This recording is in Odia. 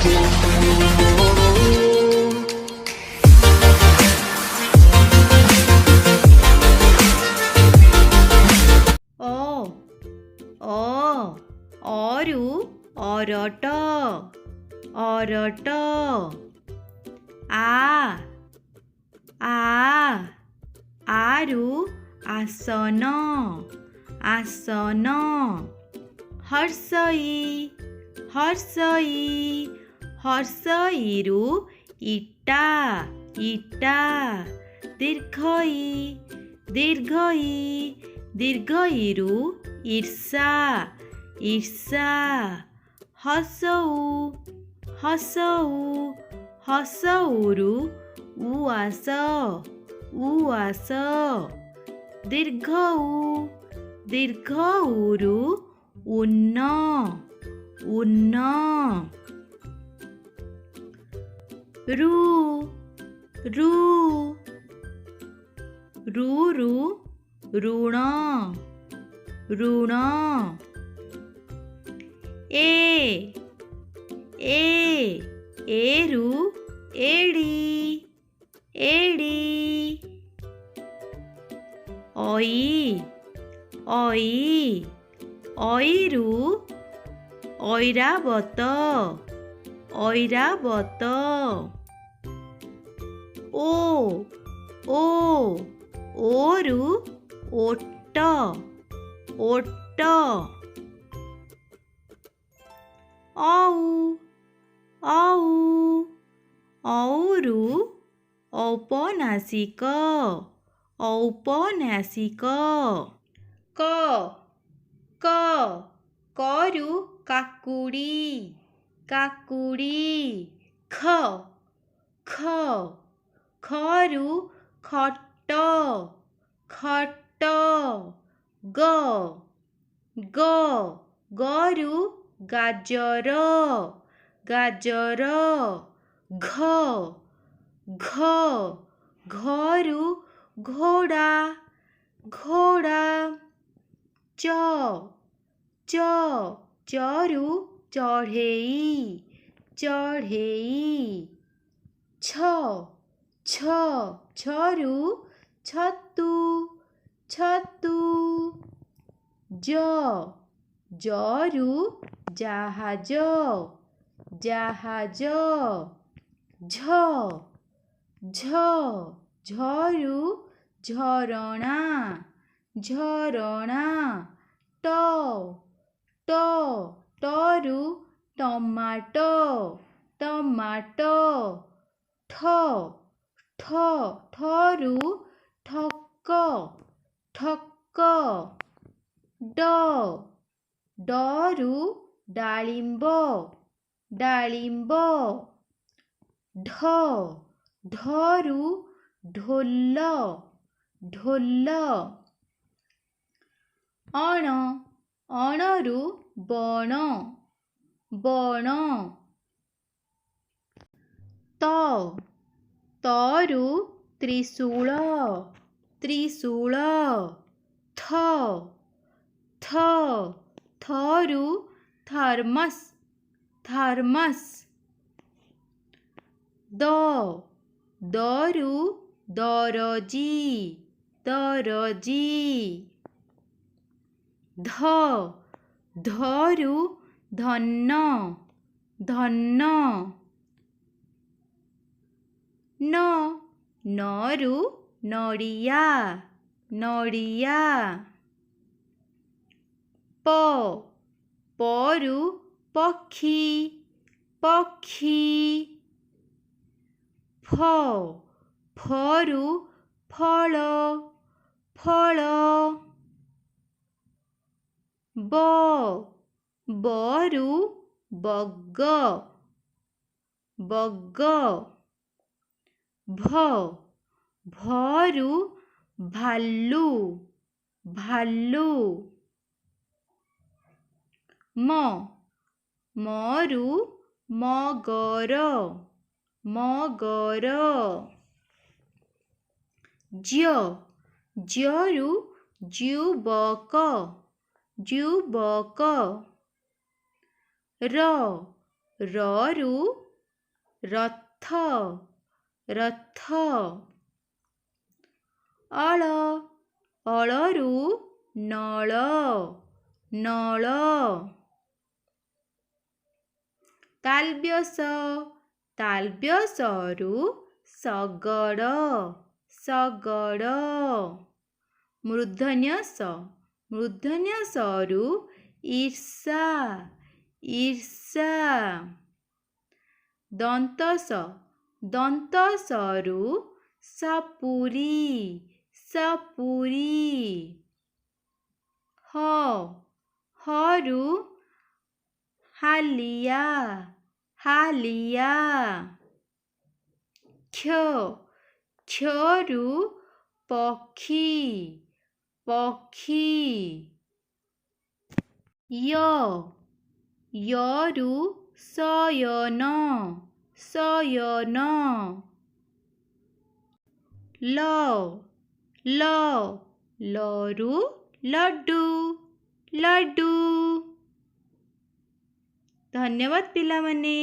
ଅ ଅ ଅରୁ ଅରଟ ଅରଟ ଆ ଆ ଆରୁ ଆସନ ଆସନ ହର୍ଷଇ ହର୍ଷଇ ହର୍ଷଇରୁ ଇଟା ଇଟା ଦୀର୍ଘଇ ଦୀର୍ଘଇ ଦୀର୍ଘଇରୁ ଈର୍ଷା ଈର୍ଷା ହସଉ ହସଉ ହସଉରୁ ଉଆସ ଉଆସ ଦୀର୍ଘଉ ଦୀର୍ଘଉରୁ ଉନ୍ନ ଉନ୍ନ ରୁ ରୁ ରୁରୁ ଋଣ ଋଣ ଏ ଏରୁ ଏଡ଼ି ଏଡ଼ି ଅଇ ଅଇ ଅଇରୁ ଐରାବତ ଐରାବତ ଓ ଓରୁ ଓଟ ଓଟ ଔ ଔ ଔରୁ ଔପନ୍ୟାସିକ ଔପନ୍ୟାସିକ କ କ କରୁ କାକୁଡ଼ି କାକୁଡ଼ି ଖ ଖ ଖରୁ ଖଟ ଖଟ ଗ ଗ ଗରୁ ଗାଜର ଗାଜର ଘ ଘ ଘରୁ ଘୋଡ଼ା ଘୋଡ଼ା ଚ ଚ ଚରୁ ଚଢ଼େଇ ଚଢ଼େଇ ଛ ଛ ଛରୁ ଛତୁ ଛତୁ ଜ ଜରୁ ଜାହାଜ ଜାହାଜ ଝ ଝ ଝରୁ ଝରଣା ଝରଣା ଟ ଟ ଟରୁ ଟମାଟୋ ଟମାଟୋ ଠ ଠ ଠରୁ ଠକ ଠକ ଡ ଡରୁ ଡାଳିମ୍ବ ଡାଳିମ୍ବ ଢ ଢରୁ ଢୋଲ ଢୋଲ ଅଣ ଅଣରୁ ବଣ ବଣ ତ ତରୁ ତ୍ରିଶୂଳ ତ୍ରିଶୂଳ ଥ ଥ ଥରୁ ଥର୍ମସ୍ ଥର୍ମସ୍ ଦ ଦରୁ ଦରଜି ଦରଜି ଧ ଧରୁ ଧନ ଧନ ନ ନରୁ ନଡ଼ିଆ ନଡ଼ିଆ ପ ପରୁ ପକ୍ଷୀ ପକ୍ଷୀ ଫ ଫରୁ ଫଳ ଫଳ ବ ବରୁ ବଗ ବଗ ଭ ଭରୁ ଭାଲୁ ଭାଲୁ ମ ମରୁ ମଗର ମଗର ଜ ଜରୁ ଯୁବକ ଯୁବକ ର ରରୁ ରଥ ରଥ। ଅଳ ଅଳରୁ ନଳ ନଳ। ତାଲବ୍ୟସ ତାଲବ୍ୟସରୁ ଶଗଡ଼ ଶଗଡ଼। ମୂର୍ଧନ୍ୟସ ମୂର୍ଧନ୍ୟସରୁ ଈର୍ଷା ଈର୍ଷା। ଦନ୍ତସ ଦନ୍ତସରୁ ସପୁରୀ ସପୁରୀ। ହ ହରୁ ହାଲିଆ ହାଲିଆ। କ୍ଷ କ୍ଷରୁ ପକ୍ଷୀ ପକ୍ଷୀ। ୟରୁ ଶୟନ ଶୟନ। ଲରୁ ଲଡୁ ଲଡୁ। ଧନ୍ୟବାଦ ପିଲାମାନେ।